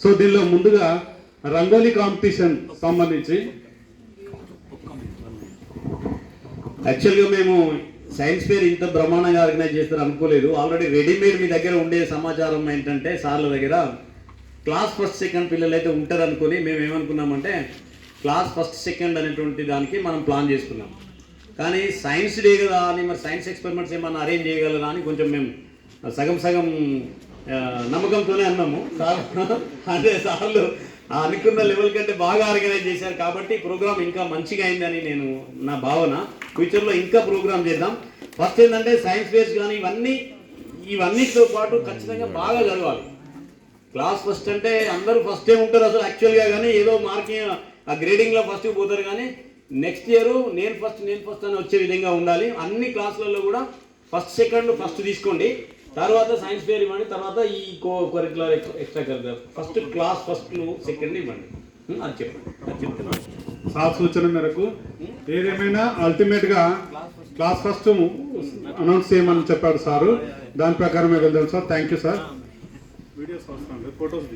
So దీనిలో ముందుగా rangoli competition సంబంధించి యాక్చువల్గా మేము సైన్స్ ఫేర్ ఇంత బ్రహ్మాండంగా ఆర్గనైజ్ చేస్తారు అనుకోలేదు. ఆల్రెడీ రెడీమేడ్ మీ దగ్గర ఉండే సమాచారం ఏంటంటే సార్ల దగ్గర క్లాస్ ఫస్ట్ సెకండ్ పిల్లలు అయితే ఉంటారు అనుకుని మేము ఏమనుకున్నామంటే క్లాస్ ఫస్ట్ సెకండ్ అనేటువంటి దానికి మనం ప్లాన్ చేసుకున్నాం. కానీ సైన్స్ డే కదా అని మరి సైన్స్ ఎక్స్పెరిమెంట్స్ ఏమన్నా అరేంజ్ చేయగలరా అని కొంచెం మేము సగం సగం నమ్మకంతోనే అన్నాము. అంటే సార్లు అనుకున్న లెవెల్ కంటే బాగా ఆర్గనైజ్ చేశారు కాబట్టి ప్రోగ్రామ్ ఇంకా మంచిగా అయిందని నేను నా భావన. ఫ్యూచర్లో ఇంకా ప్రోగ్రామ్ చేద్దాం. ఫస్ట్ ఏంటంటే సైన్స్ ఫేర్స్ కానీ ఇవన్నిటితో పాటు ఖచ్చితంగా బాగా చదవాలి. క్లాస్ ఫస్ట్ అంటే అందరూ ఫస్టే ఉంటారు అసలు యాక్చువల్గా, కానీ ఏదో మార్కింగ్ ఆ గ్రేడింగ్లో ఫస్ట్కి పోతారు. కానీ నెక్స్ట్ ఇయర్ నేను ఫస్ట్ అని వచ్చే విధంగా ఉండాలి. అన్ని క్లాసులలో కూడా ఫస్ట్ సెకండ్ ఫస్ట్ తీసుకోండి, తర్వాత సైన్స్ ఫేర్ ఇవ్వండి, తర్వాత ఈ curricular extra curricular first class first second ఇవ్వండి. అది చెప్తున్నాను. సార్ సూచన మేరకు ఏదేమైనా అల్టిమేట్గా క్లాస్ ఫస్ట్ అనౌన్స్ చేయమని చెప్పారు సారు. దాని ప్రకారమే వెళ్దాం sir. Thank you sir. Videos వస్తాను, ఫొటోస్